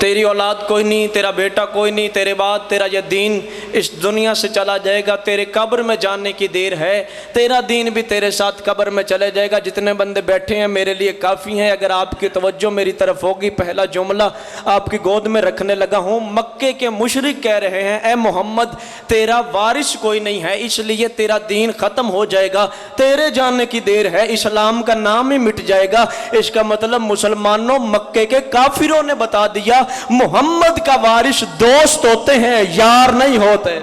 تیری اولاد کوئی نہیں، تیرا بیٹا کوئی نہیں، تیرے بعد تیرا یہ دین اس دنیا سے چلا جائے گا، تیرے قبر میں جانے کی دیر ہے، تیرا دین بھی تیرے ساتھ قبر میں چلے جائے گا۔ جتنے بندے بیٹھے ہیں میرے لیے کافی ہیں، اگر آپ کی توجہ میری طرف ہوگی پہلا جملہ آپ کی گود میں رکھنے لگا ہوں۔ مکے کے مشرک کہہ رہے ہیں اے محمد تیرا وارث کوئی نہیں ہے، اس لیے تیرا دین ختم ہو جائے گا، تیرے جانے کی دیر ہے، اسلام کا نام ہی مٹ جائے گا۔ اس کا مطلب مسلمانوں مکے کے کافروں نے بتا دیا محمد کا وارث دوست ہوتے ہیں، یار نہیں ہوتے۔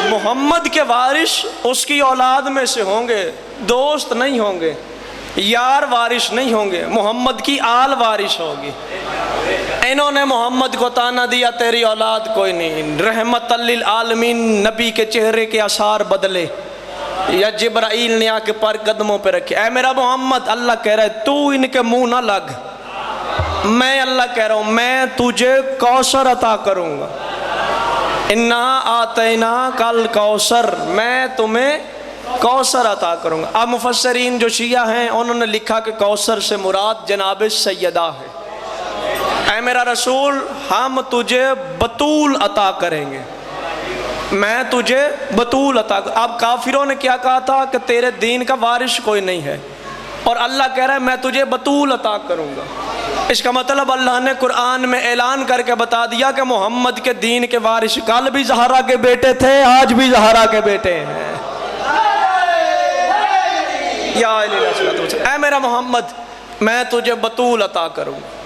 محمد کے وارث اس کی اولاد میں سے ہوں گے، دوست نہیں ہوں گے، یار وارث نہیں ہوں گے، محمد کی آل وارث ہوگی۔ انہوں نے محمد کو تانا دیا تیری اولاد کوئی نہیں، رحمت للعالمین نبی کے چہرے کے آثار بدلے، یا جبرائیل نے آ کے پر قدموں پہ رکھے، اے میرا محمد اللہ کہہ رہا ہے تو ان کے منہ نہ لگ، میں اللہ کہہ رہا ہوں میں تجھے کوثر عطا کروں گا، انا آتینا کل کوثر، میں تمہیں کوثر عطا کروں گا۔ اب مفسرین جو شیعہ ہیں انہوں نے لکھا کہ کوثر سے مراد جناب سیدہ ہے، اے میرا رسول ہم تجھے بطول عطا کریں گے، میں تجھے بطول عطا۔ اب کافروں نے کیا کہا تھا کہ تیرے دین کا وارث کوئی نہیں ہے، اور اللہ کہہ رہا ہے میں تجھے بطول عطا کروں گا۔ اس کا مطلب اللہ نے قرآن میں اعلان کر کے بتا دیا کہ محمد کے دین کے وارث کل بھی زہرا کے بیٹے تھے، آج بھی زہرا کے بیٹے ہیں۔ اے میرا محمد میں تجھے بطول عطا کروں گا۔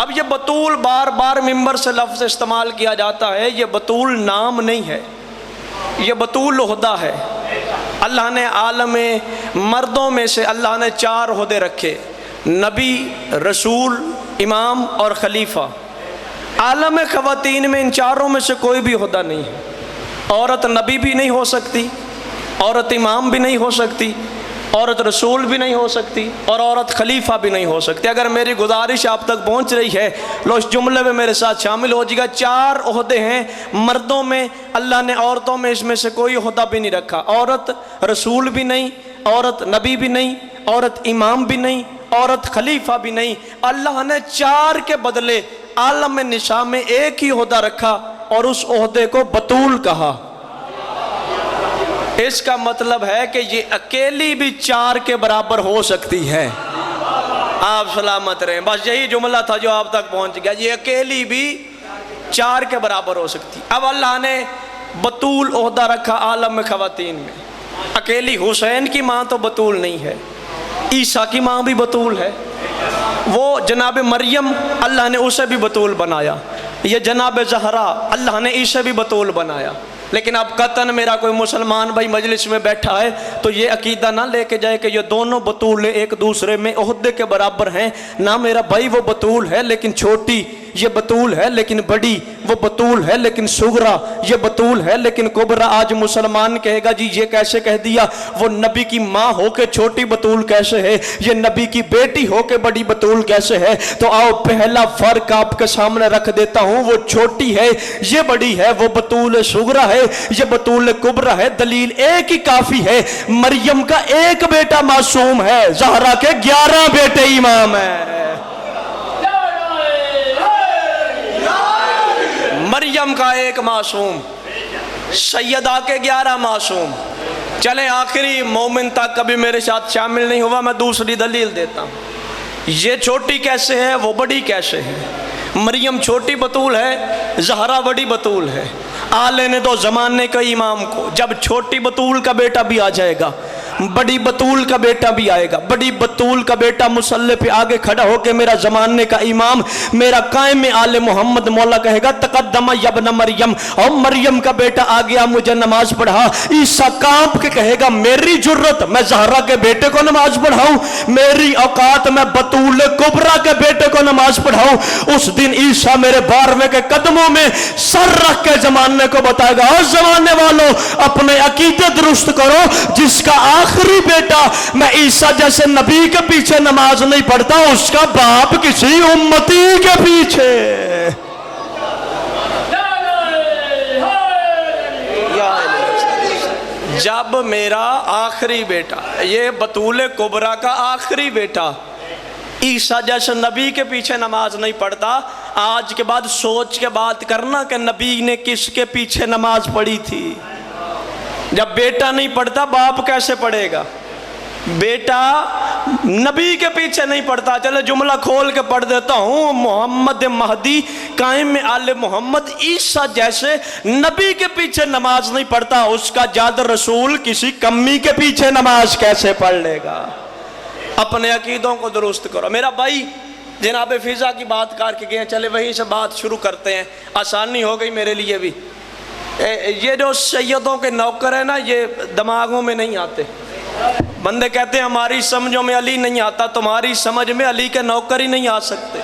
اب یہ بطول بار بار ممبر سے لفظ استعمال کیا جاتا ہے، یہ بطول نام نہیں ہے، یہ بطول عہدہ ہے۔ اللہ نے عالم مردوں میں سے اللہ نے 4 عہدے رکھے، نبی، رسول، امام اور خلیفہ۔ عالم خواتین میں ان 4 میں سے کوئی بھی عہدہ نہیں ہے۔ عورت نبی بھی نہیں ہو سکتی، عورت امام بھی نہیں ہو سکتی، عورت رسول بھی نہیں ہو سکتی، اور عورت خلیفہ بھی نہیں ہو سکتی۔ اگر میری گزارش آپ تک پہنچ رہی ہے لو اس جملے میں میرے ساتھ شامل ہو جائے گا۔ 4 عہدے ہیں مردوں میں، اللہ نے عورتوں میں اس میں سے کوئی عہدہ بھی نہیں رکھا۔ عورت رسول بھی نہیں، عورت نبی بھی نہیں، عورت امام بھی نہیں، عورت خلیفہ بھی نہیں۔ اللہ نے 4 کے بدلے عالم نساء میں ایک ہی عہدہ رکھا اور اس عہدے کو بطول کہا۔ اس کا مطلب ہے کہ یہ اکیلی بھی 4 کے برابر ہو سکتی ہے۔ آپ سلامت رہیں، بس یہی جملہ تھا جو آپ تک پہنچ گیا، یہ اکیلی بھی 4 کے برابر ہو سکتی۔ اب اللہ نے بطول عہدہ رکھا عالم خواتین میں۔ اکیلی حسین کی ماں تو بطول نہیں ہے، عیسیٰ کی ماں بھی بطول ہے، وہ جناب مریم اللہ نے اسے بھی بطول بنایا، یہ جناب زہرا اللہ نے اسے بھی بطول بنایا۔ لیکن اب قطعاً میرا کوئی مسلمان بھائی مجلس میں بیٹھا ہے تو یہ عقیدہ نہ لے کے جائے کہ یہ دونوں بطول ایک دوسرے میں عہدے کے برابر ہیں۔ نہ میرا بھائی وہ بطول ہے لیکن چھوٹی، یہ بطول ہے لیکن بڑی، وہ بطول ہے لیکن صغرا، یہ بطول ہے لیکن کبرا۔ آج مسلمان کہے گا جی یہ کیسے کہہ دیا، وہ نبی کی ماں ہو کے چھوٹی بطول کیسے ہے، یہ نبی کی بیٹی ہو کے بڑی بطول کیسے ہے؟ تو آؤ پہلا فرق آپ کے سامنے رکھ دیتا ہوں، وہ چھوٹی ہے یہ بڑی ہے، وہ بطول صغرا ہے یہ بطول کبرا ہے۔ دلیل ایک ہی کافی ہے، مریم کا ایک بیٹا معصوم ہے، زہرا کے 11 بیٹے امام ہیں۔ مریم کا ایک معصوم، سیدہ کے 11 معصوم۔ چلیں آخری مومن تک کبھی میرے ساتھ شامل نہیں ہوا، میں دوسری دلیل دیتا ہوں۔ یہ چھوٹی کیسے ہے، وہ بڑی کیسے ہے؟ مریم چھوٹی بطول ہے، زہرا بڑی بطول ہے۔ آلے نے 2 زمانے کے امام کو، جب چھوٹی بطول کا بیٹا بھی آ جائے گا، بڑی بطول کا بیٹا بھی آئے گا، بڑی بطول کا بیٹا مصلی پہ آگے کھڑا ہو کے میرا زمانے کا امام، میرا قائم آل محمد، مولا کہے گا تقدم یبن مریم، اور مریم کا بیٹا آ گیا مجھے نماز پڑھا۔ عیسیٰ کانپ کے کہے گا میری جرت میں زہرا کے بیٹے کو نماز پڑھاؤں، میری اوقات میں بطول کبرا کے بیٹے کو نماز پڑھاؤں۔ اس دن عیسیٰ میرے 12ویں کے قدموں میں سر رکھ کے زمانے کو بتائے گا اور زمانے والوں اپنے عقیدے درست کرو، جس کا آخری بیٹا میں عیسیٰ جیسے نبی کے پیچھے نماز نہیں پڑھتا، اس کا باپ کسی امتی کے پیچھے۔ جب میرا آخری بیٹا، یہ بطول کبرا کا آخری بیٹا عیسیٰ جیسے نبی کے پیچھے نماز نہیں پڑھتا. آج کے بعد سوچ کے بات کرنا کہ نبی نے کس کے پیچھے نماز پڑھی تھی. جب بیٹا نہیں پڑھتا باپ کیسے پڑھے گا؟ بیٹا نبی کے پیچھے نہیں پڑھتا. چلے جملہ کھول کے پڑھ دیتا ہوں. محمد مہدی قائم آل محمد عیسیٰ جیسے نبی کے پیچھے نماز نہیں پڑھتا, اس کا جاد رسول کسی کمی کے پیچھے نماز کیسے پڑھ لے گا؟ اپنے عقیدوں کو درست کرو. میرا بھائی جناب فضا کی بات کر کے گئے, چلے وہیں سے بات شروع کرتے ہیں, آسانی ہو گئی میرے لیے بھی. یہ جو سیدوں کے نوکر ہیں نا, یہ دماغوں میں نہیں آتے. بندے کہتے ہیں ہماری سمجھوں میں علی نہیں آتا, تمہاری سمجھ میں علی کے نوکر ہی نہیں آ سکتے.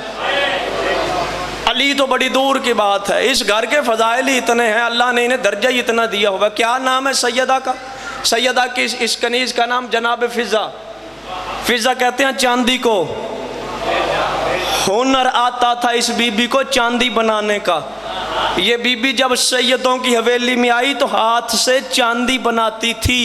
علی تو بڑی دور کی بات ہے. اس گھر کے فضائل ہی اتنے ہیں, اللہ نے انہیں درجہ ہی اتنا دیا ہوگا. کیا نام ہے سیدہ کا؟ سیدہ کی اس کنیز کا نام جناب فضا. فضا کہتے ہیں چاندی کو. ہنر آتا تھا اس بی بی کو چاندی بنانے کا. یہ بی بی جب سیدوں کی حویلی میں آئی تو ہاتھ سے چاندی بناتی تھی.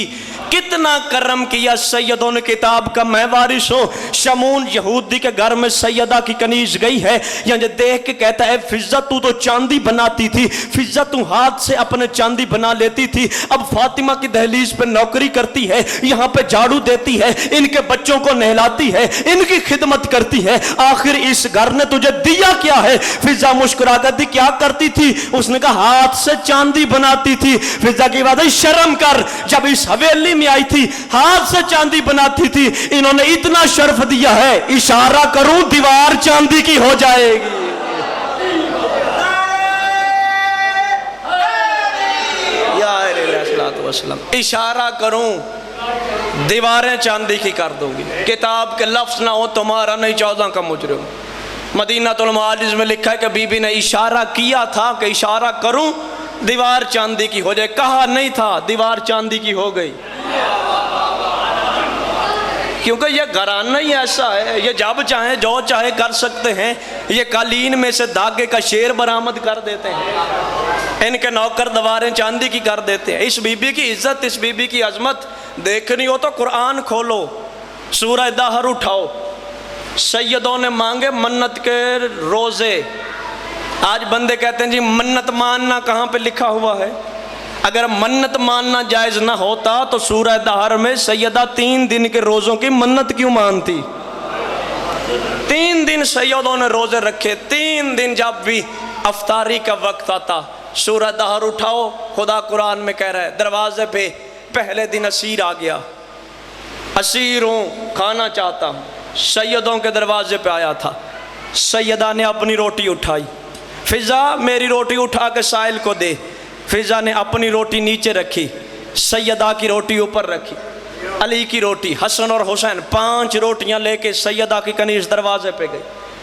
کتنا کرم کیا سیدوں نے کتاب کا. میں وارث ہوں. شمون یہودی کے گھر میں سیدہ کی کنیز گئی ہے, یعنی دیکھ کے کہتا ہے فضا تو چاندی بناتی تھی, فضا تو ہاتھ سے اپنے چاندی بنا لیتی تھی. اب فاطمہ کی دہلیز پہ نوکری کرتی ہے, یہاں پہ جھاڑو دیتی ہے, ان کے بچوں کو نہلاتی ہے, ان کی خدمت کرتی ہے. آخر اس گھر نے تجھے دیا کیا ہے؟ فضا مسکرا کر دی. کیا کرتی تھی؟ اس نے کہا ہاتھ سے چاندی بناتی تھی. فضا کی بات ہے شرم کر, جب اس حویلی میں آئی تھی ہاتھ سے چاندی بناتی تھی. انہوں نے اتنا شرف دیا ہے, اشارہ کروں دیوار چاندی کی ہو جائے گی. یا اشارہ کروں دیواریں چاندی کی کر دوں گی. کتاب کے لفظ نہ ہو تمہارا نہیں 14 کا مجرم. مدینہ المعاجز میں لکھا ہے کہ بی بی نے اشارہ کیا تھا کہ اشارہ کروں دیوار چاندی کی ہو جائے. کہا نہیں تھا, دیوار چاندی کی ہو گئی. کیونکہ یہ گھرانہ ہی ایسا ہے, یہ جب چاہیں جو چاہے کر سکتے ہیں. یہ قالین میں سے دھاگے کا شیر برآمد کر دیتے ہیں, ان کے نوکر دیواریں چاندی کی کر دیتے ہیں. اس بی بی کی عزت, اس بی بی کی عظمت دیکھنی ہو تو قرآن کھولو, سورہ دہر اٹھاؤ. سیدوں نے مانگے منت کے روزے. آج بندے کہتے ہیں جی منت ماننا کہاں پہ لکھا ہوا ہے؟ اگر منت ماننا جائز نہ ہوتا تو سورہ دہر میں سیدہ 3 دن کے روزوں کی منت کیوں مانتی؟ 3 دن سیدوں نے روزے رکھے. 3 دن جب بھی افطاری کا وقت آتا سورہ دہر اٹھاؤ. خدا قرآن میں کہہ رہا ہے دروازے پہ پہلے دن اسیر آ گیا, اسیر ہوں کھانا چاہتا ہوں. سیدوں کے دروازے پہ آیا تھا. سیدہ نے اپنی روٹی اٹھائی. فضا میری روٹی اٹھا کے سائل کو دے. فضا نے اپنی روٹی نیچے رکھی, سیدہ کی روٹی اوپر رکھی. علی کی روٹی, حسن اور حسین 5 روٹیاں لے کے سیدہ کی کنیز دروازے پہ گئی.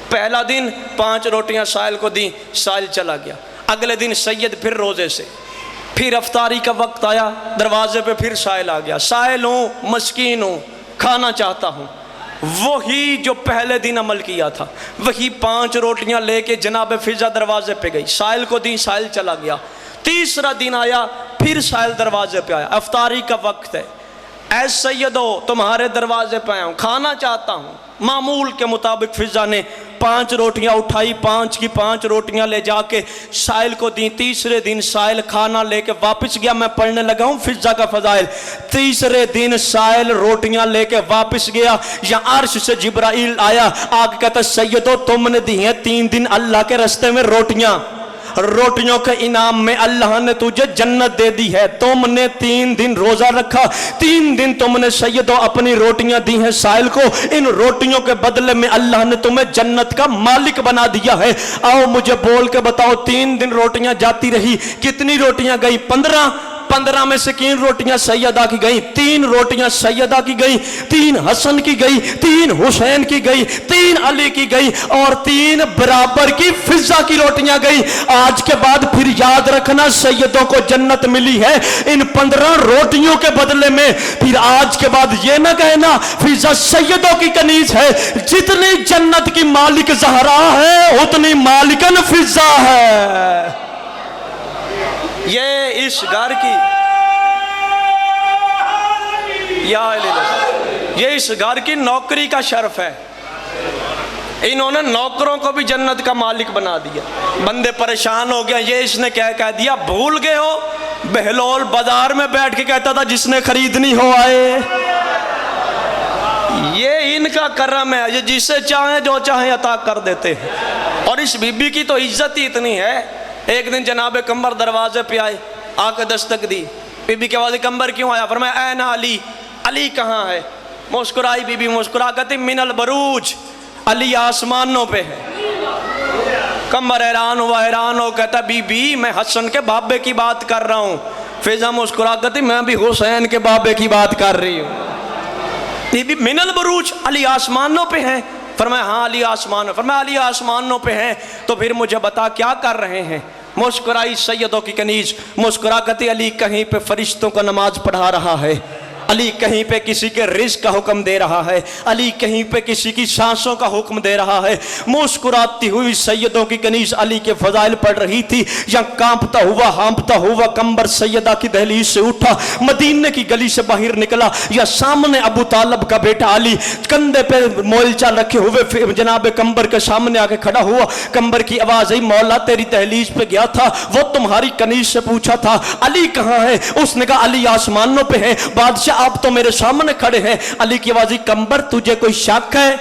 پہلا دن 5 روٹیاں سائل کو دیں, سائل چلا گیا. اگلے دن سید پھر روزے سے, پھر افطاری کا وقت آیا, دروازے پہ پھر سائل آ گیا. سائل ہوں, مسکین ہوں, کھانا چاہتا ہوں. وہی جو پہلے دن عمل کیا تھا, وہی 5 روٹیاں لے کے جناب فضا دروازے پہ گئی, سائل کو دی, سائل چلا گیا. تیسرا دن آیا, پھر سائل دروازے پہ آیا. افطاری کا وقت ہے, اے سیدو تمہارے دروازے پہ آیا ہوں, کھانا چاہتا ہوں. معمول کے مطابق فضا نے 5 روٹیاں اٹھائی, 5 کی 5 روٹیاں لے جا کے سائل کو دیں. تیسرے دن سائل کھانا لے کے واپس گیا. میں پڑھنے لگا ہوں فضا کا فضائل. تیسرے دن سائل روٹیاں لے کے واپس گیا. یا عرش سے جبرائیل آیا, آگ کہتا سیدو تم نے دی ہیں 3 دن اللہ کے رستے میں روٹیاں, روٹیوں کے انعام میں اللہ نے تجھے جنت دے دی ہے. تم نے 3 دن روزہ رکھا, 3 دن تم نے سیدوں اپنی روٹیاں دی ہیں سائل کو, ان روٹیوں کے بدلے میں اللہ نے تمہیں جنت کا مالک بنا دیا ہے. آؤ مجھے بول کے بتاؤ, 3 دن روٹیاں جاتی رہی, کتنی روٹیاں گئی؟ 15 میں سے 3 روٹیاں سیدہ کی گئی, 3 روٹیاں سیدہ کی گئی, 3 حسن کی گئی, 3 حسین کی گئی, 3 علی کی گئی, اور 3 برابر کی فضا کی روٹیاں گئی. آج کے بعد پھر یاد رکھنا سیدوں کو جنت ملی ہے ان 15 روٹیوں کے بدلے میں. پھر آج کے بعد یہ نہ کہنا فضا سیدوں کی کنیز ہے. جتنی جنت کی مالک زہرا ہے اتنی مالکن فضا ہے. یہ اس گھر کی, یہ اس گھر کی نوکری کا شرف ہے. انہوں نے نوکروں کو بھی جنت کا مالک بنا دیا. بندے پریشان ہو گیا, یہ اس نے کیا کہہ دیا, بھول گئے ہو بہلول بازار میں بیٹھ کے کہتا تھا جس نے خریدنی ہو آئے. یہ ان کا کرم ہے, یہ جسے چاہیں جو چاہیں عطا کر دیتے ہیں. اور اس بی بی کی تو عزت ہی اتنی ہے. ایک دن جناب قمر دروازے پہ آئے, آ کے دستک دی. بی بی کے آواز قمر کیوں آیا؟ فرمایا این علی, علی کہاں ہے؟ مسکرائی بی بی, مسکرا کہتی من البروج, علی آسمانوں پہ ہے. قمر حیران ہو کہتا بی بی میں حسن کے بابے کی بات کر رہا ہوں. فضا مسکرا کہتی میں بھی حسین کے بابے کی بات کر رہی ہوں. بی بی من البروج, علی آسمانوں پہ ہیں؟ فرمایا ہاں علی آسمانوں. فرمایا علی آسمانوں پہ ہیں تو پھر مجھے بتا کیا کر رہے ہیں؟ مسکرائی سیدوں کی کنیز, مسکرا کہتی علی کہیں پہ فرشتوں کا نماز پڑھا رہا ہے, علی کہیں پہ کسی کے رزق کا حکم دے رہا ہے, علی کہیں پہ کسی کی سانسوں کا حکم دے رہا ہے. مسکراتی ہوئی سیدوں کی کنیز علی کے فضائل پڑھ رہی تھی. یا کانپتا ہوا ہانپتا ہوا قمر سیدہ کی دہلیز سے اٹھا, مدینے کی گلی سے باہر نکلا. یا سامنے ابو طالب کا بیٹا علی کندھے پہ مولچا رکھے ہوئے جناب قمر کے سامنے آ کے کھڑا ہوا. قمر کی آواز آئی مولا تیری دہلیز پہ گیا تھا, وہ تمہاری کنیز سے پوچھا تھا علی کہاں ہے؟ اس نے کہا علی آسمانوں پہ ہے. بادشاہ آپ تو میرے سامنے کھڑے ہیں. علی کی آواز قمر تجھے کوئی شک ہے؟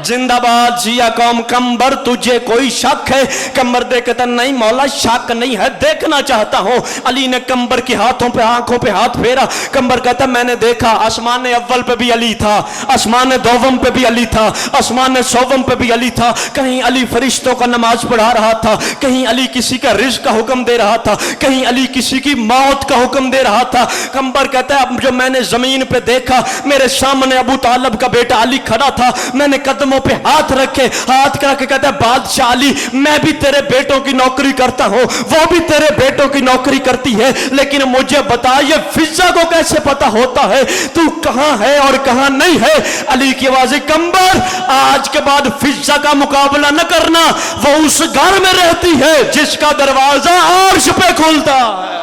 زندہ باد شیعہ قوم, قمر تجھے کوئی شک ہے؟ قمر دیکھتا نہیں مولا شک نہیں ہے, دیکھنا چاہتا ہوں. علی نے قمر کے ہاتھوں پہ آنکھوں پہ ہاتھ پھیرا. قمر کہتا میں نے دیکھا آسمان اول پہ بھی علی تھا, آسمان دوم پہ بھی علی تھا, آسمان سوم پہ بھی علی تھا. کہیں علی فرشتوں کا نماز پڑھا رہا تھا, کہیں علی کسی کا رزق کا حکم دے رہا تھا, کہیں علی کسی کی موت کا حکم دے رہا تھا. قمر کہتا ہے اب جو میں نے زمین پہ دیکھا میرے سامنے ابو طالب کا بیٹا علی کھڑا تھا, میں نے قدموں پہ ہاتھ رکھے, ہاتھ کر کے کہتا ہے بادشاہ علی میں بھی تیرے بیٹوں کی نوکری کرتا ہوں, وہ بھی تیرے بیٹوں کی نوکری کرتی ہے, لیکن مجھے بتا یہ فضا کو کیسے پتا ہوتا ہے تو کہاں ہے اور کہاں نہیں ہے؟ علی کی آواز قمر آج کے بعد فضا کا مقابلہ نہ کرنا, وہ اس گھر میں رہتی ہے جس کا دروازہ عرش پہ کھلتا ہے.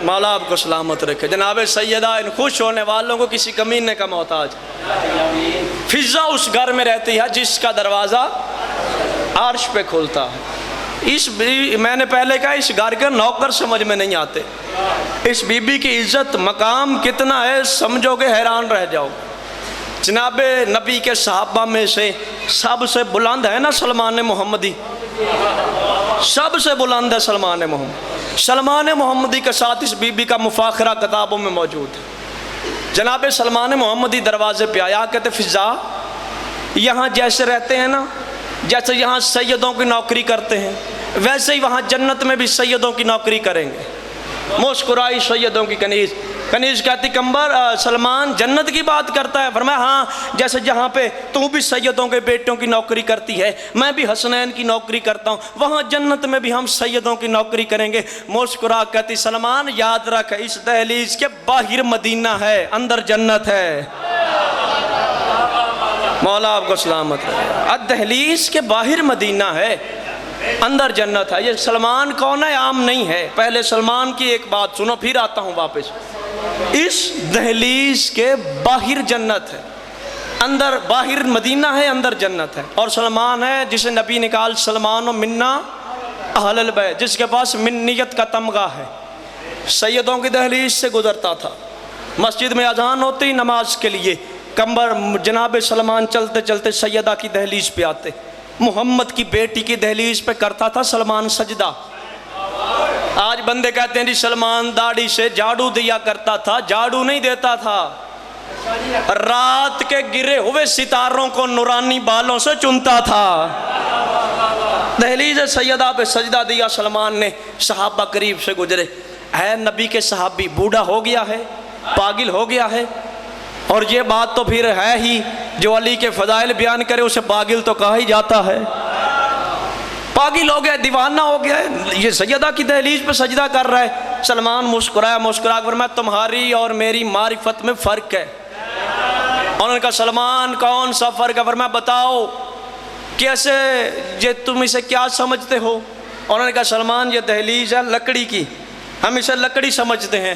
مولا آپ کو سلامت رکھے. جناب سیدہ ان خوش ہونے والوں کو کسی کمینے کا محتاج. فضا اس گھر میں رہتی ہے جس کا دروازہ عرش پہ کھلتا ہے. میں نے پہلے کہا اس گھر کے نوکر سمجھ میں نہیں آتے. اس بی بی کی عزت مقام کتنا ہے سمجھو گے حیران رہ جاؤ. جناب نبی کے صحابہ میں سے سب سے بلند ہے نا سلمان محمدی, سب سے بلند ہے سلمان محمدی. سلمان محمدی کے ساتھ اس بی بی کا مفاخرہ کتابوں میں موجود ہے. جناب سلمان محمدی دروازے پہ آیا, کہتے فضا یہاں جیسے رہتے ہیں نا, جیسے یہاں سیدوں کی نوکری کرتے ہیں ویسے ہی وہاں جنت میں بھی سیدوں کی نوکری کریں گے. مسکرائی سیدوں کی کنیز. کنیز کہتی قمر سلمان جنت کی بات کرتا ہے؟ فرمایا ہاں جیسے جہاں پہ تو بھی سیدوں کے بیٹوں کی نوکری کرتی ہے میں بھی حسنین کی نوکری کرتا ہوں, وہاں جنت میں بھی ہم سیدوں کی نوکری کریں گے. مسکرا کہتی سلمان یاد رکھ اس دہلیز کے باہر مدینہ ہے, اندر جنت ہے. مولا آپ کو سلامت رہے. دہلیز کے باہر مدینہ ہے, اندر جنت ہے. یہ سلمان کون ہے عام نہیں ہے. پہلے سلمان کی ایک بات سنو پھر آتا ہوں واپس. اس دہلیز کے باہر جنت ہے, اندر باہر مدینہ ہے, اندر جنت ہے. اور سلمان ہے جسے نبی نکال سلمان و منا اہل البیت, جس کے پاس منیت کا تمغہ ہے. سیدوں کی دہلیز سے گزرتا تھا, مسجد میں اذان ہوتی نماز کے لیے, قمر جناب سلمان چلتے چلتے سیدہ کی دہلیز پہ آتے. محمد کی بیٹی کی دہلیز پہ کرتا تھا سلمان سجدہ. آج بندے کہتے ہیں جی سلمان داڑھی سے جھاڑو دیا کرتا تھا, جھاڑو نہیں دیتا تھا, رات کے گرے ہوئے ستاروں کو نورانی بالوں سے چنتا تھا. دہلیز سیدہ پہ سجدہ دیا سلمان نے. صحابہ قریب سے گزرے, ہے نبی کے صحابی بوڑھا ہو گیا ہے, پاگل ہو گیا ہے, اور یہ بات تو پھر ہے ہی جو علی کے فضائل بیان کرے اسے پاگل تو کہا ہی جاتا ہے. پاگل ہو گیا, دیوانہ ہو گیا ہے, یہ سیدہ کی دہلیز پہ سجدہ کر رہا ہے. سلمان مسکرایا, مسکرا کر میں تمہاری اور میری معرفت میں فرق ہے. انہوں نے کہا سلمان کون سا فرق ہے؟ فرمایا بتاؤ کیسے, یہ تم اسے کیا سمجھتے ہو؟ انہوں نے کہا سلمان یہ دہلیز ہے لکڑی کی, ہم اسے لکڑی سمجھتے ہیں.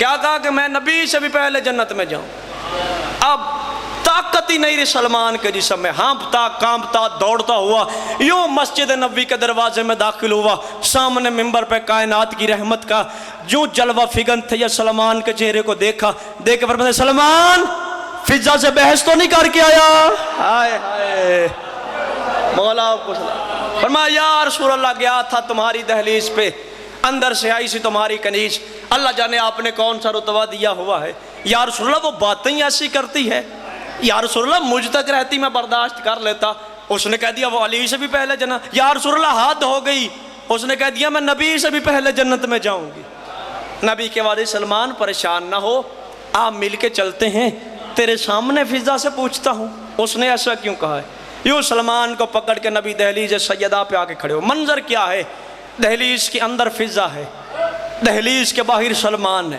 کیا کہا کہ میں نبی سے بھی پہلے جنت میں جاؤں۔ اب طاقت ہی نہیں رہی سلمان کے جسم میں، ہانپتا کانپتا دوڑتا ہوا یوں مسجد نبوی کے دروازے میں داخل ہوا۔ سامنے منبر پہ کائنات کی رحمت کا جو جلوہ فگن تھے، یا سلمان کے چہرے کو دیکھا، دیکھ کے فرمایا سلمان فضا سے بحث تو نہیں کر کے آیا؟ ہائے ہائے مولا کو فرمایا یا رسول اللہ گیا تھا تمہاری دہلیز پہ، اندر سے آئی سی تمہاری کنیز، اللہ جانے آپ نے کون سا رتبہ دیا ہوا ہے۔ یا رسول اللہ وہ باتیں ایسی کرتی ہے، یا رسول اللہ مجھ تک رہتی میں برداشت کر لیتا۔ اس نے کہہ دیا وہ علی سے بھی پہلے جنت، یا رسول اللہ حد ہو گئی، اس نے کہہ دیا میں نبی سے بھی پہلے جنت میں جاؤں گی۔ نبی کے بعد سلمان پریشان نہ ہو، آپ مل کے چلتے ہیں، تیرے سامنے فضا سے پوچھتا ہوں اس نے ایسا کیوں کہا ہے۔ یوں سلمان کو پکڑ کے نبی دہلیز سیدہ پہ آ کے کھڑے ہو۔ منظر کیا ہے؟ دہلیز کے اندر فضا ہے، دہلیز کے باہر سلمان ہے،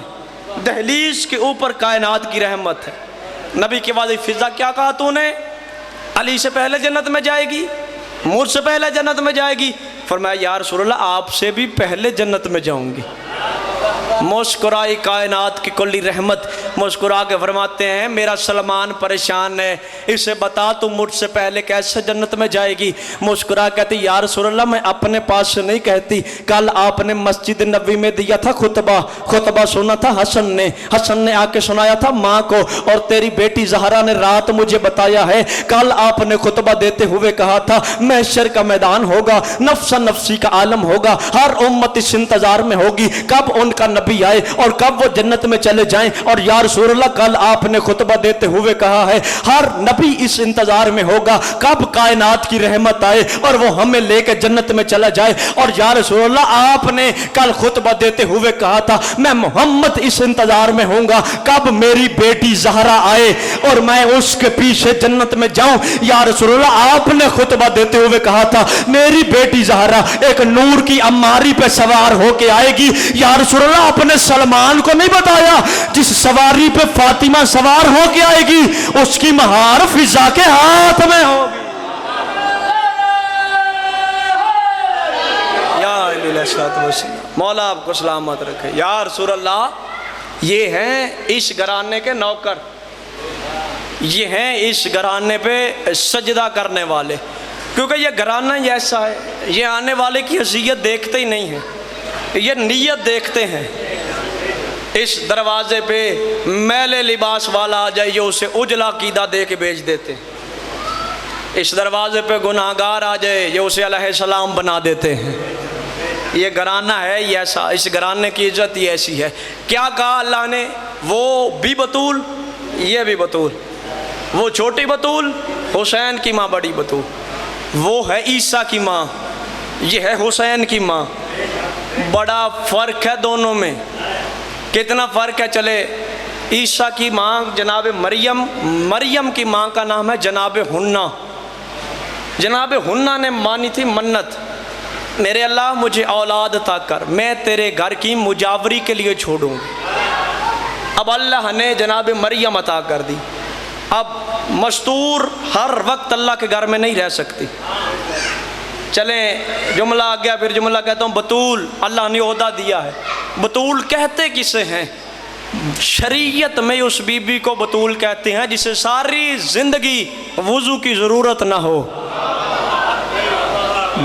دہلیز کے اوپر کائنات کی رحمت ہے۔ نبی کے بعد فضا کیا کہا تو نے؟ علی سے پہلے جنت میں جائے گی، مجھ سے پہلے جنت میں جائے گی؟ فرمایا یا رسول اللہ آپ سے بھی پہلے جنت میں جاؤں گی۔ مسکرائی کائنات کی کلی رحمت، مسکرا کے فرماتے ہیں میرا سلمان پریشان ہے، اسے بتا تو مجھ سے پہلے کیسے جنت میں جائے گی؟ مسکرا کہتی یا رسول اللہ میں اپنے پاس سے نہیں کہتی، کل آپ نے مسجد نبوی میں دیا تھا خطبہ سنا تھا حسن نے آ کے سنایا تھا ماں کو، اور تیری بیٹی زہرا نے رات مجھے بتایا ہے، کل آپ نے خطبہ دیتے ہوئے کہا تھا محشر کا میدان ہوگا، نفس نفسی کا عالم ہوگا، ہر امت اس انتظار میں ہوگی کب ان کا نبی آئے اور کب وہ جنت میں چلے جائیں۔ اور یا رسول اللہ کل آپ نے خطبہ دیتے ہوئے کہا ہے ہر نبی اس انتظار میں ہوگا کب کائنات کی رحمت آئے اور وہ ہمیں لے کے جنت میں چلا جائے۔ اور یا رسول اللہ آپ نے کل خطبہ دیتے ہوئے کہا تھا میں محمد اس انتظار میں ہوں گا کب میری بیٹی زہرا آئے اور میں اس کے پیچھے جنت میں جاؤں۔ یا رسول اللہ آپ نے خطبہ دیتے ہوئے کہا تھا میری بیٹی زہرا ایک نور کی اماری پہ سوار ہو کے آئے گی۔ یا رسول اللہ آپ نے سلمان کو نہیں بتایا جس سواری پہ فاطمہ سوار ہو کے آئے گی اس کی مہار فضا کے ہاتھ میں ہوگی۔ یا علیہ السلام مولا آپ کو سلامت رکھے۔ یا رسول اللہ یہ ہیں اس گھرانے کے نوکر، یہ ہیں اس گھرانے پہ سجدہ کرنے والے، کیونکہ یہ گھرانہ ہی ایسا ہے، یہ آنے والے کی حیثیت دیکھتے ہی نہیں ہیں، یہ نیت دیکھتے ہیں۔ اس دروازے پہ میلے لباس والا آ جائے یہ اسے اجلا عقیدہ دے کے بیچ دیتے ہیں، اس دروازے پہ گناہگار آ جائے یہ اسے علیہ السلام بنا دیتے ہیں۔ یہ گھرانہ ہے یہ ایسا، اس گھرانے کی عزت یہ ایسی ہے۔ کیا کہا اللہ نے؟ وہ بھی بطول یہ بھی بطول، وہ چھوٹی بطول حسین کی ماں بڑی بطول، وہ ہے عیسیٰ کی ماں یہ ہے حسین کی ماں، بڑا فرق ہے دونوں میں۔ کتنا فرق ہے؟ چلے عیسیٰ کی ماں جناب مریم کی ماں کا نام ہے جناب حنہ۔ جناب حنہ نے مانی تھی منت، میرے اللہ مجھے اولاد عطا کر، میں تیرے گھر کی مجاوری کے لیے چھوڑوں۔ اب اللہ نے جناب مریم عطا کر دی۔ اب مستور ہر وقت اللہ کے گھر میں نہیں رہ سکتی۔ چلیں جملہ آ گیا، پھر جملہ کہتا ہوں بطول اللہ نے عہدہ دیا ہے۔ بطول کہتے کسے ہیں؟ شریعت میں اس بی بی کو بطول کہتے ہیں جسے ساری زندگی وضو کی ضرورت نہ ہو،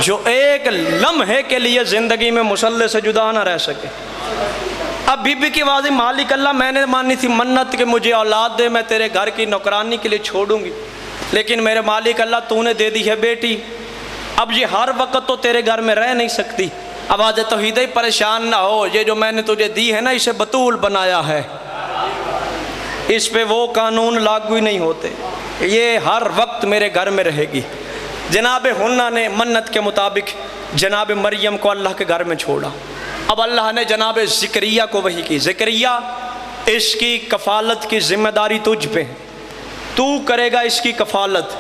جو ایک لمحے کے لیے زندگی میں مصلی سے جدا نہ رہ سکے۔ اب بی بی کی واضح مالک اللہ میں نے مانی تھی منت کہ مجھے اولاد دے، میں تیرے گھر کی نوکرانی کے لیے چھوڑوں گی، لیکن میرے مالک اللہ تو نے دے دی ہے بیٹی، اب یہ ہر وقت تو تیرے گھر میں رہ نہیں سکتی۔ آواز توحید ہی پریشان نہ ہو، یہ جو میں نے تجھے دی ہے نا اسے بطول بنایا ہے، اس پہ وہ قانون لاگو ہی نہیں ہوتے، یہ ہر وقت میرے گھر میں رہے گی۔ جناب حنہ نے منت کے مطابق جناب مریم کو اللہ کے گھر میں چھوڑا۔ اب اللہ نے جناب زکریا کو وحی کی، زکریا اس کی کفالت کی ذمہ داری تجھ پہ، تو کرے گا اس کی کفالت۔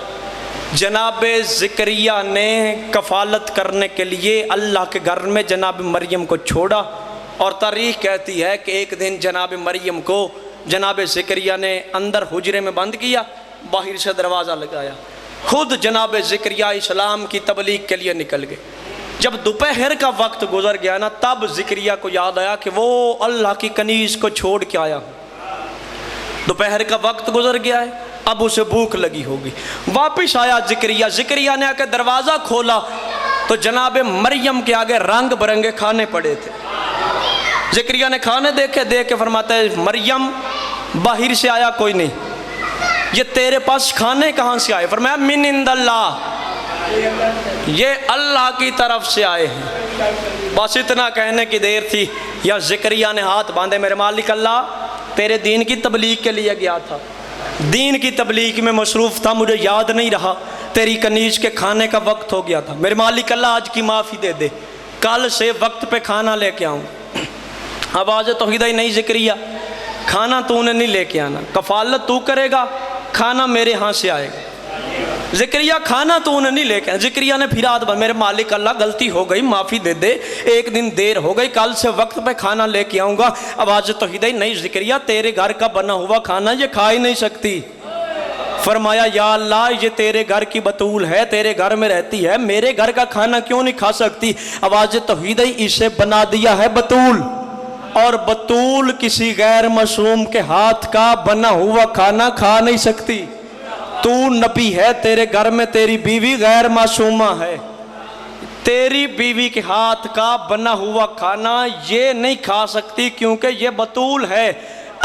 جناب زکریا نے کفالت کرنے کے لیے اللہ کے گھر میں جناب مریم کو چھوڑا، اور تاریخ کہتی ہے کہ ایک دن جناب مریم کو جناب زکریا نے اندر حجرے میں بند کیا، باہر سے دروازہ لگایا، خود جناب زکریا اسلام کی تبلیغ کے لیے نکل گئے۔ جب دوپہر کا وقت گزر گیا نا، تب زکریا کو یاد آیا کہ وہ اللہ کی کنیز کو چھوڑ کے آیا ہوں۔ دوپہر کا وقت گزر گیا ہے، اب اسے بھوک لگی ہوگی۔ واپس آیا زکریا نے آ کے دروازہ کھولا تو جناب مریم کے آگے رنگ برنگے کھانے پڑے تھے۔ زکریا نے کھانے دیکھ کے فرماتا ہے مریم باہر سے آیا کوئی نہیں، یہ تیرے پاس کھانے کہاں سے آئے؟ فرمایا من عند اللہ، یہ اللہ کی طرف سے آئے ہیں۔ بس اتنا کہنے کی دیر تھی یا زکریا نے ہاتھ باندھے، میرے مالک اللہ تیرے دین کی تبلیغ کے لیے گیا تھا، دین کی تبلیغ میں مصروف تھا، مجھے یاد نہیں رہا، تیری کنیز کے کھانے کا وقت ہو گیا تھا، میرے مالک اللہ آج کی معافی دے دے، کل سے وقت پہ کھانا لے کے آؤں۔ آواز توحید ہی نہیں زکریا، کھانا تو نے نہیں لے کے آنا، کفالت تو کرے گا، کھانا میرے ہاں سے آئے گا۔ زکریا کھانا تو انہیں نہیں لے کے آنا۔ زکریا نے پھر ہاتھ باندھا، میرے مالک اللہ غلطی ہو گئی، معافی دے دے، ایک دن دیر ہو گئی، کل سے وقت پہ کھانا لے کے آؤں گا۔ آواز توحید ہی نہیں زکریا، تیرے گھر کا بنا ہوا کھانا یہ کھا ہی نہیں سکتی۔ فرمایا یا اللہ یہ تیرے گھر کی بطول ہے، تیرے گھر میں رہتی ہے، میرے گھر کا کھانا کیوں نہیں کھا سکتی؟ آواز توحید ہی اسے بنا دیا ہے بطول، اور بطول کسی غیر معصوم کے ہاتھ کا بنا ہوا کھانا کھا نہیں سکتی۔ تو نبی ہے، تیرے گھر میں تیری بیوی غیر معصومہ ہے، تیری بیوی کے ہاتھ کا بنا ہوا کھانا یہ نہیں کھا سکتی کیونکہ یہ بطول ہے۔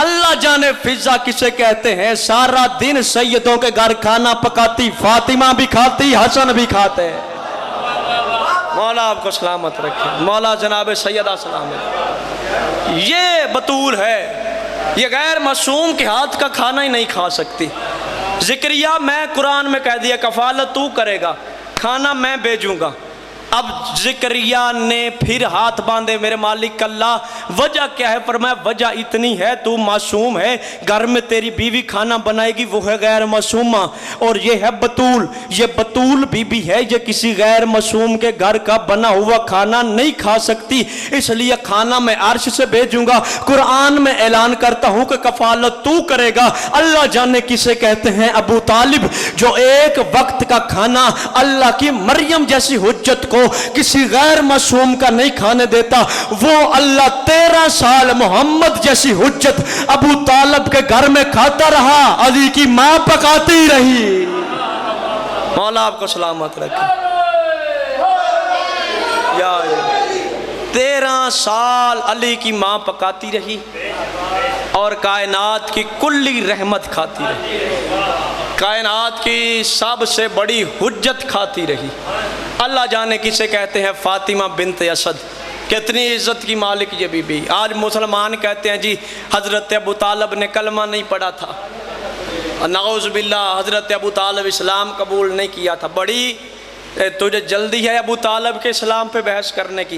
اللہ جانے فضا کسے کہتے ہیں، سارا دن سیدوں کے گھر کھانا پکاتی، فاطمہ بھی کھاتی، حسن بھی کھاتے۔ مولا آپ کو سلامت رکھے، مولا جناب سیدہ سلامت۔ یہ بطول ہے، یہ غیر معصوم کے ہاتھ کا کھانا ہی نہیں کھا سکتی۔ زکریا میں قرآن میں کہہ دیا کفالت تو کرے گا، کھانا میں بھیجوں گا۔ اب زکریا نے پھر ہاتھ باندھے، میرے مالک اللہ وجہ کیا ہے؟ فرمایا وجہ اتنی ہے تو معصوم ہے، گھر میں تیری بیوی کھانا بنائے گی وہ ہے غیر معصومہ، اور یہ ہے بطول، یہ بطول بیوی ہے، یہ کسی غیر معصوم کے گھر کا بنا ہوا کھانا نہیں کھا سکتی، اس لیے کھانا میں عرش سے بھیجوں گا۔ قرآن میں اعلان کرتا ہوں کہ کفالت تو کرے گا۔ اللہ جانے کسے کہتے ہیں؟ ابو طالب، جو ایک وقت کا کھانا اللہ کی مریم جیسی حجت کو کسی غیر معصوم کا نہیں کھانے دیتا، وہ اللہ 13 سال محمد جیسی حجت ابو طالب کے گھر میں کھاتا رہا، علی کی ماں پکاتی رہی۔ مولا آپ کو سلامت رکھے۔ 13 سال علی کی ماں پکاتی رہی اور کائنات کی کلی رحمت کھاتی رہی، کائنات کی سب سے بڑی حجت کھاتی رہی۔ اللہ جانے کسے کہتے ہیں؟ فاطمہ بنت اسد، کتنی عزت کی مالک یہ بی بی۔ آج مسلمان کہتے ہیں جی حضرت ابو طالب نے کلمہ نہیں پڑھا تھا، نعوذ باللہ حضرت ابو طالب اسلام قبول نہیں کیا تھا۔ بڑی تجھے جلدی ہے ابو طالب کے اسلام پہ بحث کرنے کی،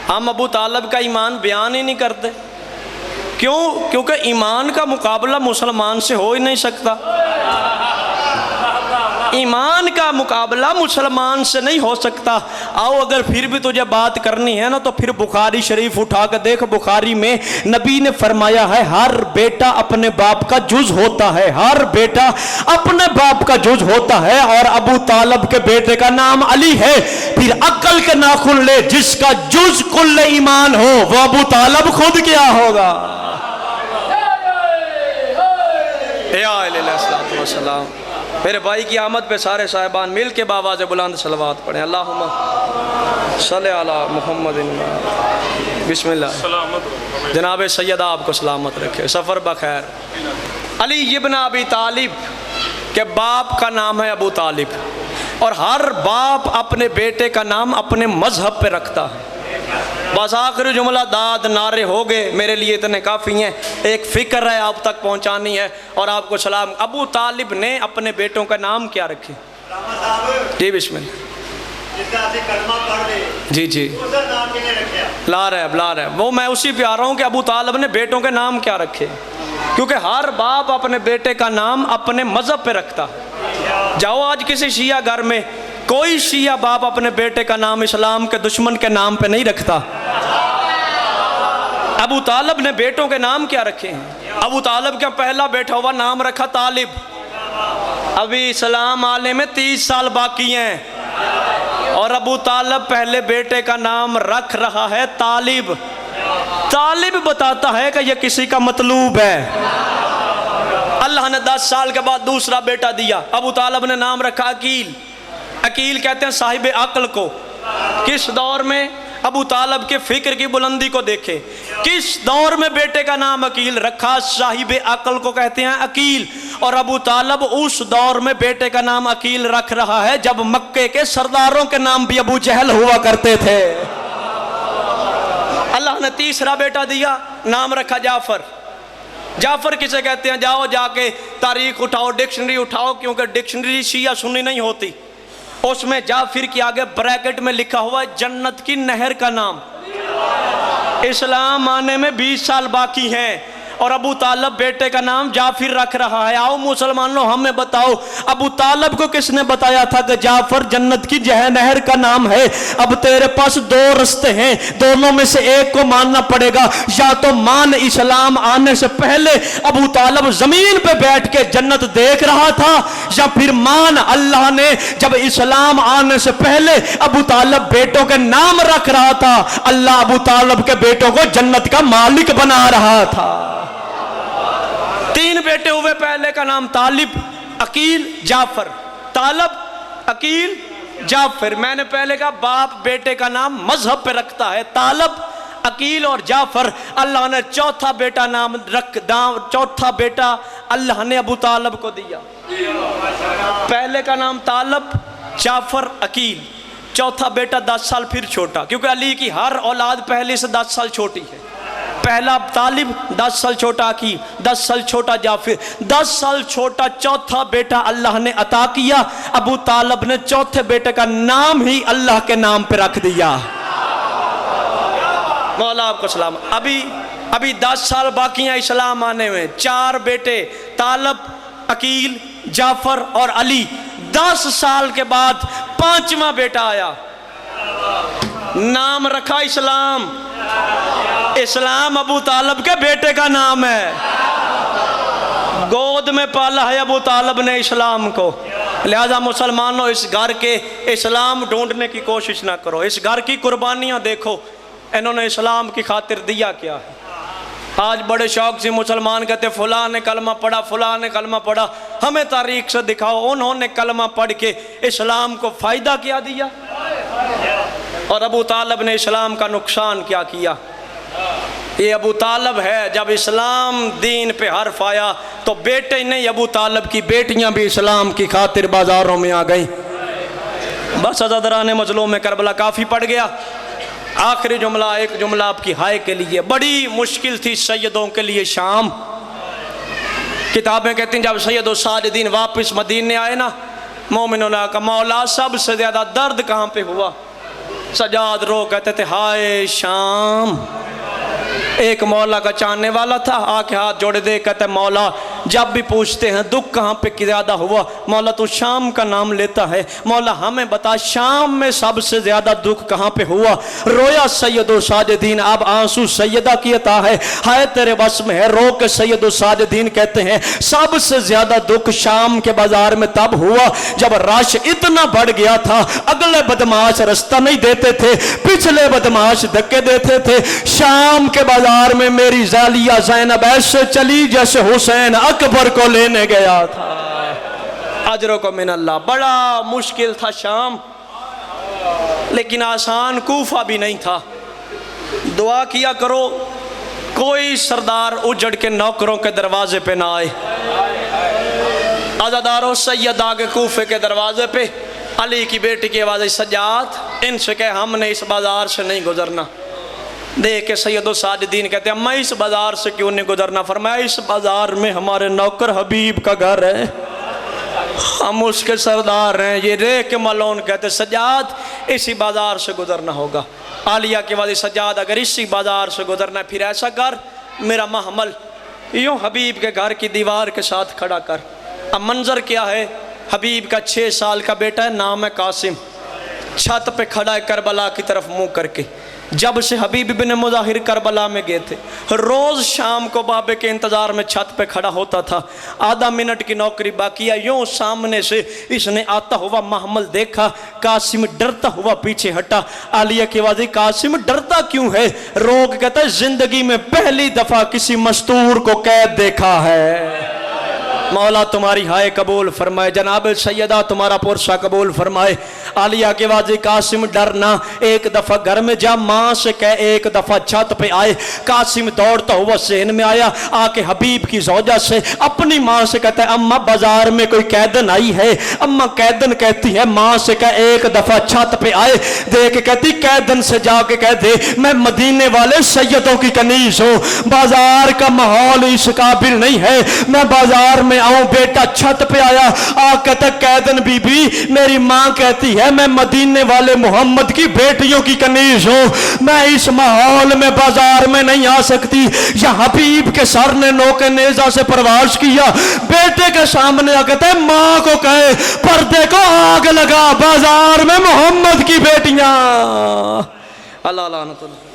ہم ابو طالب کا ایمان بیان ہی نہیں کرتے۔ کیوں؟ کیونکہ ایمان کا مقابلہ مسلمان سے ہو ہی نہیں سکتا، ایمان کا مقابلہ مسلمان سے نہیں ہو سکتا۔ آؤ اگر پھر بھی تجھے بات کرنی ہے نا تو پھر بخاری شریف اٹھا کر دیکھ، بخاری میں نبی نے فرمایا ہے ہر بیٹا اپنے باپ کا جز ہوتا ہے، ہر بیٹا اپنے باپ کا جز ہوتا ہے، اور ابو طالب کے بیٹے کا نام علی ہے۔ پھر عقل کے ناخن لے، جس کا جز کل ایمان ہو وہ ابو طالب خود کیا ہوگا؟ یا علیہ الصلوۃ والسلام۔ میرے بھائی کی آمد پہ سارے صاحبان مل کے بآواز بلند صلوات پڑھیں، اللہم صلی علی محمد۔ بسم اللہ۔ جناب سیدہ آپ کو سلامت رکھے، سفر بخیر۔ علی ابن ابی طالب کے باپ کا نام ہے ابو طالب، اور ہر باپ اپنے بیٹے کا نام اپنے مذہب پہ رکھتا ہے۔ بس آخری جملہ داد نعرے ہو گئے، میرے لیے اتنے کافی ہیں، ایک فکر ہے آپ تک پہنچانی ہے، اور آپ کو سلام۔ ابو طالب نے اپنے بیٹوں کا نام کیا رکھے؟ جی بسم اللہ۔ جی جی لا رہے وہ میں اسی پہ آ رہا ہوں کہ ابو طالب نے بیٹوں کے نام کیا رکھے، کیونکہ ہر باپ اپنے بیٹے کا نام اپنے مذہب پہ رکھتا۔ جاؤ آج کسی شیعہ گھر میں، کوئی شیعہ باپ اپنے بیٹے کا نام اسلام کے دشمن کے نام پہ نہیں رکھتا۔ ابو طالب نے بیٹوں کے نام کیا رکھے ہیں؟ ابو طالب کا پہلا بیٹا ہوا نام رکھا طالب، ابھی اسلام آنے میں 30 سال باقی ہیں۔ اور ابو طالب پہلے بیٹے کا نام رکھ رہا ہے طالب. طالب بتاتا ہے کہ یہ کسی کا مطلوب ہے. اللہ نے 10 سال کے بعد دوسرا بیٹا دیا. ابو طالب نے نام رکھا عقیل. عقیل کہتے ہیں صاحب عقل کو. کس دور میں؟ ابو طالب کے فکر کی بلندی کو دیکھے. کس دور میں بیٹے کا نام عقیل رکھا؟ صاحب عقل کو کہتے ہیں عقیل. اور ابو طالب اس دور میں بیٹے کا نام عقیل رکھ رہا ہے جب مکے کے سرداروں کے نام بھی ابو جہل ہوا کرتے تھے. اللہ نے تیسرا بیٹا دیا, نام رکھا جعفر. جعفر کسے کہتے ہیں؟ جاؤ جا کے تاریخ اٹھاؤ, ڈکشنری اٹھاؤ, کیونکہ ڈکشنری شیعہ سنی نہیں ہوتی. اس میں جعفر کی آگے بریکٹ میں لکھا ہوا ہے جنت کی نہر کا نام. اسلام آنے میں 20 سال باقی ہیں اور ابو طالب بیٹے کا نام جعفر رکھ رہا ہے. آؤ مسلمانوں ہمیں بتاؤ ابو طالب کو کس نے بتایا تھا کہ جعفر جنت کی نہر کا نام ہے؟ اب تیرے پاس 2 رستے ہیں, دونوں میں سے ایک کو ماننا پڑے گا. یا تو مان اسلام آنے سے پہلے ابو طالب زمین پہ بیٹھ کے جنت دیکھ رہا تھا, یا پھر مان اللہ نے جب اسلام آنے سے پہلے ابو طالب بیٹوں کے نام رکھ رہا تھا, اللہ ابو طالب کے بیٹوں کو جنت کا مالک بنا رہا تھا. 3 بیٹے ہوئے. پہلے کا نام طالب, عقیل, جعفر. طالب, عقیل, جعفر. میں نے پہلے کہا باپ بیٹے کا نام مذہب پہ رکھتا ہے. طالب, عقیل اور جعفر. اللہ نے چوتھا بیٹا اللہ نے ابو طالب کو دیا. پہلے کا نام طالب, جعفر, عقیل. چوتھا بیٹا 10 سال پھر چھوٹا, کیونکہ علی کی ہر اولاد پہلے سے 10 سال چھوٹی ہے. پہلا طالب, 10 سال چھوٹا عقیل, 10 سال چھوٹا جعفر, 10 سال چھوٹا چوتھا بیٹا اللہ نے عطا کیا. ابو طالب نے چوتھے بیٹے کا نام ہی اللہ کے نام پہ رکھ دیا. مولا آپ کو سلام. ابھی 10 سال باقی ہیں اسلام آنے میں. 4 بیٹے طالب, عقیل, جعفر اور علی. 10 سال کے بعد 5واں بیٹا آیا, نام رکھا اسلام. اسلام ابو طالب کے بیٹے کا نام ہے. گود میں پالا ہے ابو طالب نے اسلام کو. لہذا مسلمانوں اس گھر کے اسلام ڈھونڈنے کی کوشش نہ کرو. اس گھر کی قربانیاں دیکھو, انہوں نے اسلام کی خاطر دیا کیا ہے. آج بڑے شوق سے مسلمان کہتے فلاں نے کلمہ پڑھا, فلاں نے کلمہ پڑھا. ہمیں تاریخ سے دکھاؤ انہوں نے کلمہ پڑھ کے اسلام کو فائدہ کیا دیا, اور ابو طالب نے اسلام کا نقصان کیا کیا. یہ ابو طالب ہے. جب اسلام دین پہ حرف آیا تو بیٹے ہی نہیں, ابو طالب کی بیٹیاں بھی اسلام کی خاطر بازاروں میں آ گئیں. بس عزادران مظلوم کربلا کافی پڑ گیا. آخری جملہ, ایک جملہ آپ کی ہائے کے لیے. بڑی مشکل تھی سیدوں کے لیے شام. کتابیں کہتی ہیں جب سید الساجدین واپس مدینے آئے نا, مومنوں نے کہا مولا سب سے زیادہ درد کہاں پہ ہوا؟ سجاد رو کہتے تھے ہائے شام. ایک مولا کا چاہنے والا تھا, آ کے ہاتھ جوڑے دے کہتے مولا جب بھی پوچھتے ہیں دکھ کہاں پہ زیادہ ہوا, مولا تو شام کا نام لیتا ہے, مولا ہمیں بتا شام میں سب سے زیادہ دکھ کہاں پہ ہوا؟ رویا سید الساجدین. اب آنسو سیدہ کی عطا ہے, ہائے تیرے بس میں ہے. رو کے سید الساجدین کہتے ہیں سب سے زیادہ دکھ شام کے بازار میں تب ہوا جب رش اتنا بڑھ گیا تھا, اگلے بدماش رستہ نہیں دیتے تھے, پچھلے بدماش دھکے دیتے تھے. شام کے بازار میں میری زالیہ زینب ایسے چلی جیسے حسین اکبر کو لینے گیا تھا. اجروں کو من اللہ. بڑا مشکل تھا شام, لیکن آسان کوفہ بھی نہیں تھا. دعا کیا کرو کوئی سردار اجڑ کے نوکروں کے دروازے پہ نہ آئے. عزادارو سید آگے کوفے کے دروازے پہ, علی کی بیٹی کی آواز سجاد ان سے کہ ہم نے اس بازار سے نہیں گزرنا. دیکھ کے سید الساجدین کہتے ہیں میں اس بازار سے کیوں نہیں گزرنا؟ فرمایا اس بازار میں ہمارے نوکر حبیب کا گھر ہے, ہم اس کے سردار ہیں. یہ دیکھ کے ملون کہتے سجاد اسی بازار سے گزرنا ہوگا. عالیہ کے بعد سجاد اگر اسی بازار سے گزرنا ہے پھر ایسا کر میرا محمل یوں حبیب کے گھر کی دیوار کے ساتھ کھڑا کر. اب منظر کیا ہے؟ حبیب کا 6 سال کا بیٹا ہے, نام ہے قاسم, چھت پہ کھڑا ہے کربلا کی طرف منہ کر کے. جب سے حبیب بن مظاہر کربلا میں گئے تھے، روز شام کو بابے کے انتظار میں چھت پہ کھڑا ہوتا تھا، آدھا منٹ کی نوکری باقی ہے، یوں سامنے سے اس نے آتا ہوا محمل دیکھا، قاسم ڈرتا ہوا پیچھے ہٹا۔ عالیہ کی آواز، قاسم ڈرتا کیوں ہے؟ روگ کہتا ہے زندگی میں پہلی دفعہ کسی مستور کو قید دیکھا ہے۔ مولا تمہاری ہائے قبول فرمائے، جناب سیدہ تمہارا پرسہ قبول فرمائے۔ عالیہ کے واضح، قاسم ڈرنا، ایک دفعہ گھر میں جا، ماں سے کہے ایک دفعہ چھت پہ آئے۔ قاسم دوڑتا ہوا ذہن میں آیا، آ کے حبیب کی زوجہ سے اپنی ماں سے کہتا ہے اماں بازار میں کوئی قیدن آئی ہے؟ اماں قیدن کہتی ہے، ماں سے کہے ایک دفعہ چھت پہ آئے، دیکھ کہتی قیدن سے جا کے کہہ دے میں مدینے والے سیدوں کی کنیز ہوں، بازار کا ماحول اس قابل نہیں ہے، میں بازار میں آؤں۔ بیٹا چھت پہ آیا، کہتا قیدن بی بی میری ماں کہتی ہے میں مدینے والے محمد کی بیٹیوں کی کنیز ہوں، میں اس ماحول میں بازار میں نہیں آ سکتی۔ یا حبیب کے سر نے نوک نیزہ سے پرواز کیا، بیٹے کے سامنے آ کہتا ہے ماں کو کہے پردے کو آگ لگا، بازار میں محمد کی بیٹیاں۔ اللہ لعنت اللہ۔